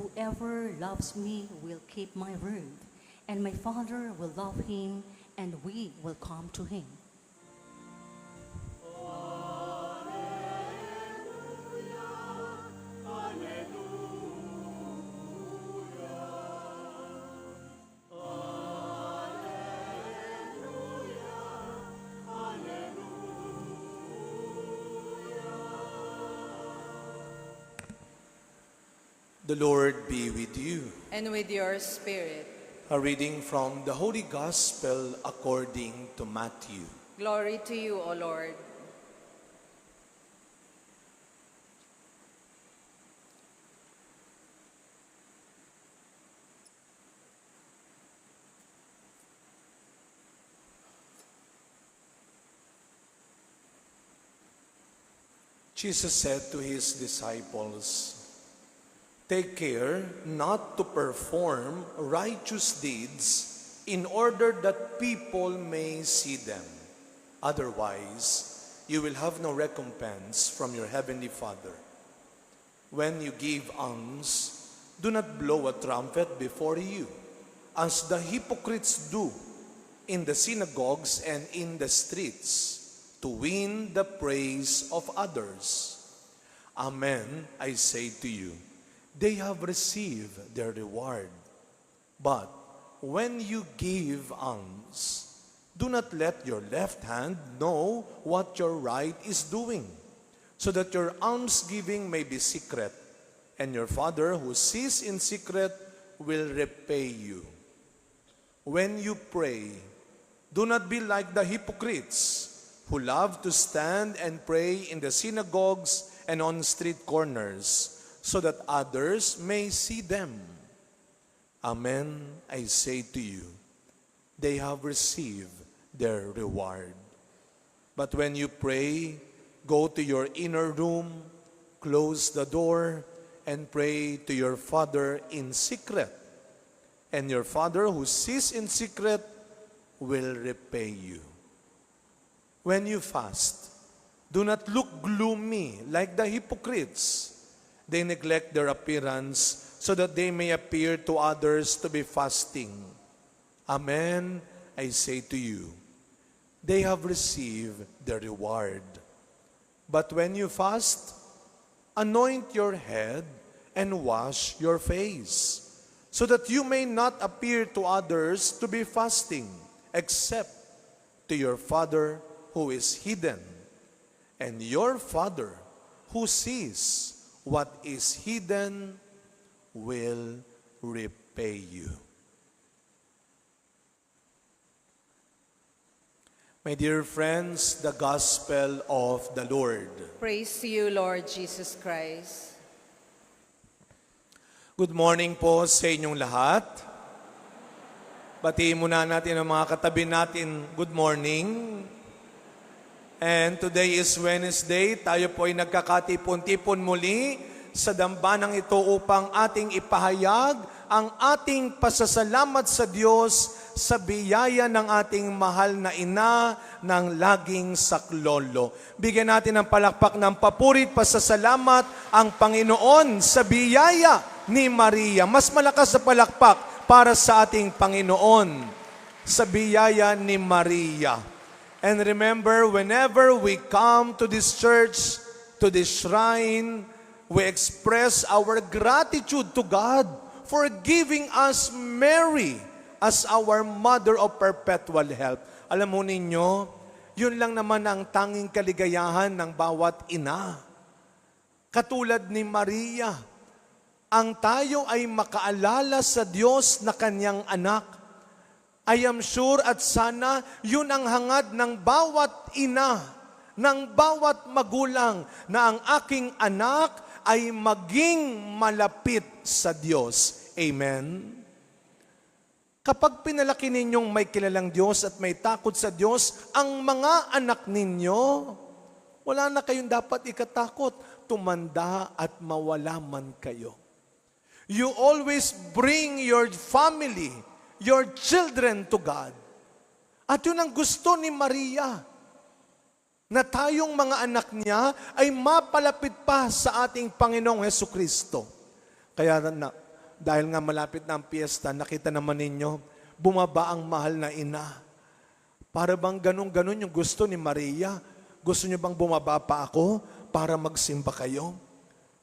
whoever loves me will keep my word, and my Father will love him, and we will come to him. The Lord be with you. And with your spirit. A reading from the Holy Gospel according to Matthew. Glory to you, O Lord. Jesus said to his disciples, "Take care not to perform righteous deeds in order that people may see them. Otherwise, you will have no recompense from your heavenly Father. When you give alms, do not blow a trumpet before you, as the hypocrites do in the synagogues and in the streets, to win the praise of others. Amen, I say to you, they have received their reward. But when you give alms, do not let your left hand know what your right is doing, so that your almsgiving may be secret, and your Father who sees in secret will repay you. When you pray, do not be like the hypocrites, who love to stand and pray in the synagogues and on street corners, so that others may see them. Amen, I say to you, they have received their reward. But when you pray, go to your inner room, close the door, and pray to your Father in secret. And your Father who sees in secret will repay you. When you fast, do not look gloomy like the hypocrites. They neglect their appearance so that they may appear to others to be fasting. Amen, I say to you, they have received their reward. But when you fast, anoint your head and wash your face, so that you may not appear to others to be fasting, except to your Father who is hidden. And your Father who sees what is hidden will repay you." My dear friends, the Gospel of the Lord. Praise to you, Lord Jesus Christ. Good morning po sa inyong lahat. Batiin muna natin ang mga katabi natin, good morning. And today is Wednesday, tayo po ay nagkakatipon-tipon muli sa dambanang ito upang ating ipahayag ang ating pasasalamat sa Diyos sa biyaya ng ating mahal na ina ng laging saklolo. Bigyan natin ng palakpak ng papurit, pasasalamat ang Panginoon sa biyaya ni Maria. Mas malakas sa palakpak para sa ating Panginoon sa biyaya ni Maria. And remember, whenever we come to this church, to this shrine, we express our gratitude to God for giving us Mary as our mother of perpetual help. Alam mo ninyo, yun lang naman ang tanging kaligayahan ng bawat ina. Katulad ni Maria, ang tayo ay makaalala sa Diyos na kanyang anak. I am sure at sana yun ang hangad ng bawat ina, ng bawat magulang, na ang aking anak ay maging malapit sa Diyos. Amen? Kapag pinalaki ninyong may kilalang Diyos at may takot sa Diyos, ang mga anak ninyo, wala na kayong dapat ikatakot, tumanda at mawala man kayo. You always bring your family, your children to God. At yun ang gusto ni Maria, na tayong mga anak niya ay mapalapit pa sa ating Panginoong Hesukristo. Kaya dahil nga malapit na ang piyesta, nakita naman ninyo, bumaba ang mahal na ina. Para bang ganun-ganun yung gusto ni Maria? Gusto niyo bang bumaba pa ako para magsimba kayo?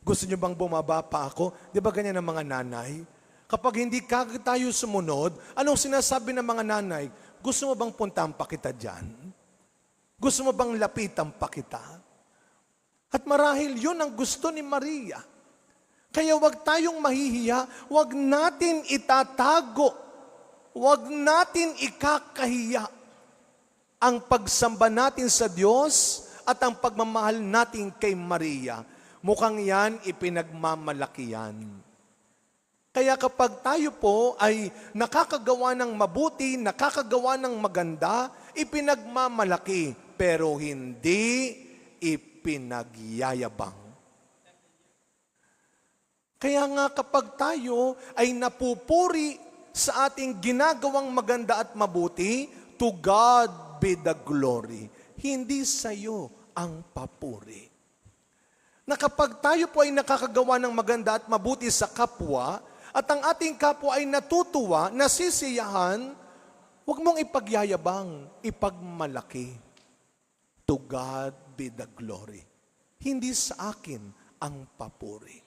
Gusto niyo bang bumaba pa ako? Di ba ganyan ang mga nanay? Kapag hindi tayo sumunod, anong sinasabi ng mga nanay? Gusto mo bang puntahan pa kita dyan? Gusto mo bang lapitan pa kita? At marahil yun ang gusto ni Maria. Kaya wag tayong mahihiya, wag natin itatago, wag natin ikakahiya ang pagsamba natin sa Diyos at ang pagmamahal natin kay Maria. Mukhang yan ipinagmamalaki yan. Kaya kapag tayo po ay nakakagawa ng mabuti, nakakagawa ng maganda, ipinagmamalaki, pero hindi ipinagyayabang. Kaya nga kapag tayo ay napupuri sa ating ginagawang maganda at mabuti, to God be the glory. Hindi sa iyo ang papuri. Na kapag tayo po ay nakakagawa ng maganda at mabuti sa kapwa, at ang ating kapwa ay natutuwa, nasisiyahan, huwag mong ipagyayabang, ipagmalaki. To God be the glory. Hindi sa akin ang papuri.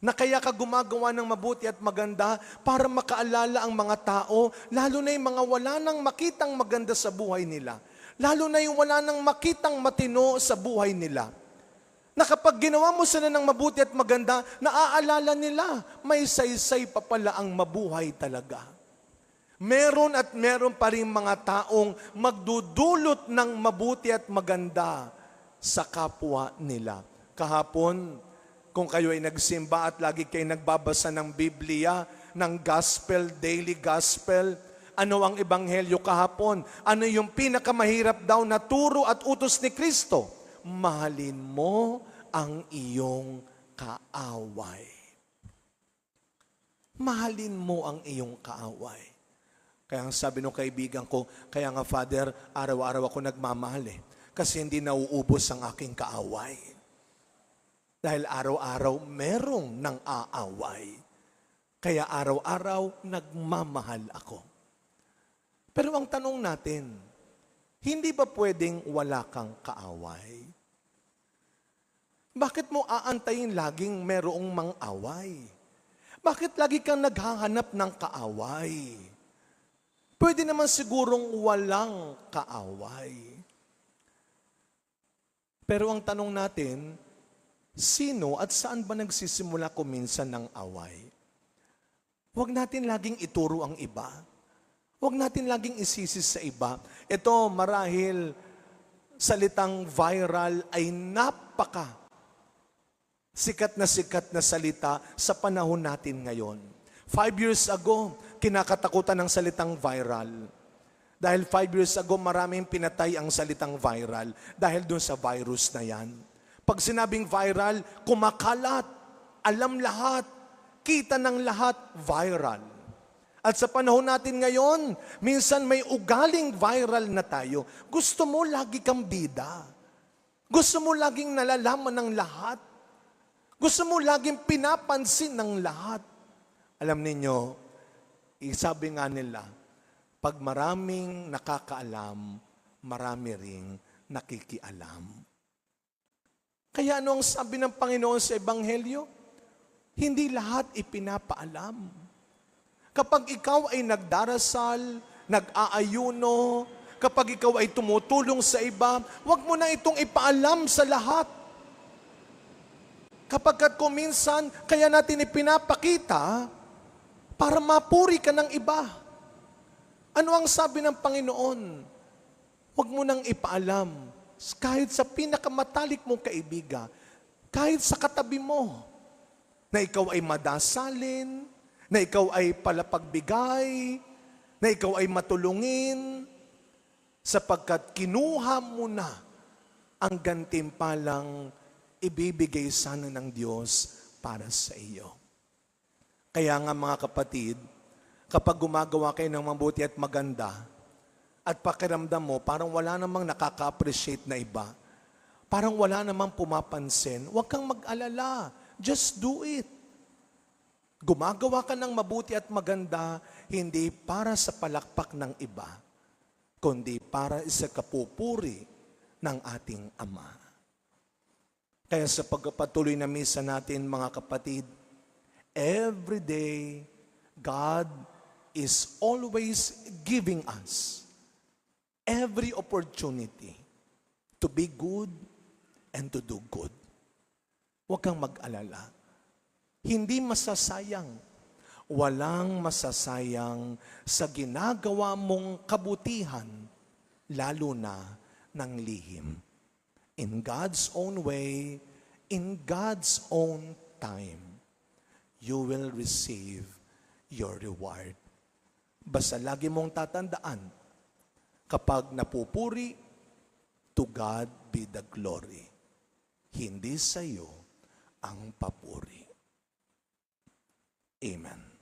Na kaya ka gumagawa ng mabuti at maganda para makaalala ang mga tao, lalo na yung mga wala nang makitang maganda sa buhay nila. Lalo na yung wala nang makitang matino sa buhay nila. Na kapag ginawa mo sila ng mabuti at maganda, naaalala nila, may saysay pa pala ang mabuhay talaga. Meron at meron pa rin mga taong magdudulot ng mabuti at maganda sa kapwa nila. Kahapon, kung kayo ay nagsimba at lagi kayo nagbabasa ng Biblia, ng Gospel, Daily Gospel, ano ang Ebanghelyo kahapon? Ano yung pinakamahirap daw na turo at utos ni Kristo? Mahalin mo ang iyong kaaway. Mahalin mo ang iyong kaaway. Kaya ang sabi ng kaibigan ko, kaya nga Father, araw-araw ako nagmamahal kasi hindi nauubos ang aking kaaway. Dahil araw-araw merong nang aaway. Kaya araw-araw nagmamahal ako. Pero ang tanong natin, hindi ba pwedeng wala kang kaaway? Bakit mo aantayin laging merong mang-away? Bakit lagi kang naghahanap ng kaaway? Pwede naman sigurong walang kaaway. Pero ang tanong natin, sino at saan ba nagsisimula kuminsan ng away? Huwag natin laging ituro ang iba. Huwag natin laging isisi sa iba. Ito marahil salitang viral ay sikat na salita sa panahon natin ngayon. 5 years ago, kinakatakutan ng salitang viral. Dahil 5 years ago, maraming pinatay ang salitang viral dahil dun sa virus na yan. Pag sinabing viral, kumakalat, alam lahat, kita ng lahat, viral. At sa panahon natin ngayon, minsan may ugaling viral na tayo. Gusto mo lagi kang bida. Gusto mo laging nalalaman ng lahat. Gusto mo laging pinapansin ng lahat. Alam ninyo, sabi nga nila, pag maraming nakakaalam, marami ring nakikialam. Kaya ano ang sabi ng Panginoon sa Ebanghelyo? Hindi lahat ipinapaalam. Kapag ikaw ay nagdarasal, nag-aayuno, kapag ikaw ay tumutulong sa iba, huwag mo na itong ipaalam sa lahat. Kapag kuminsan, kaya natin ipinapakita para mapuri ka ng iba. Ano ang sabi ng Panginoon? Huwag mo nang ipaalam. Kahit sa pinakamatalik mong kaibigan, kahit sa katabi mo, na ikaw ay madasalin, na ikaw ay palapagbigay, na ikaw ay matulungin, sapagkat kinuha mo na ang gantimpalang ibibigay sana ng Diyos para sa iyo. Kaya nga mga kapatid, kapag gumagawa kayo ng mabuti at maganda, at pakiramdam mo, parang wala namang nakaka-appreciate na iba, parang wala namang pumapansin, huwag kang mag-alala, just do it. Gumagawa ka ng mabuti at maganda, hindi para sa palakpak ng iba, kundi para sa kapupuri ng ating Ama. Kaya sa pagpatuloy na misa natin, mga kapatid, every day, God is always giving us every opportunity to be good and to do good. Huwag kang mag-alala. Hindi masasayang. Walang masasayang sa ginagawa mong kabutihan, lalo na ng lihim. In God's own way, in God's own time, you will receive your reward. Basta lagi mong tatandaan, kapag napupuri, to God be the glory. Hindi sa iyo ang papuri. Amen.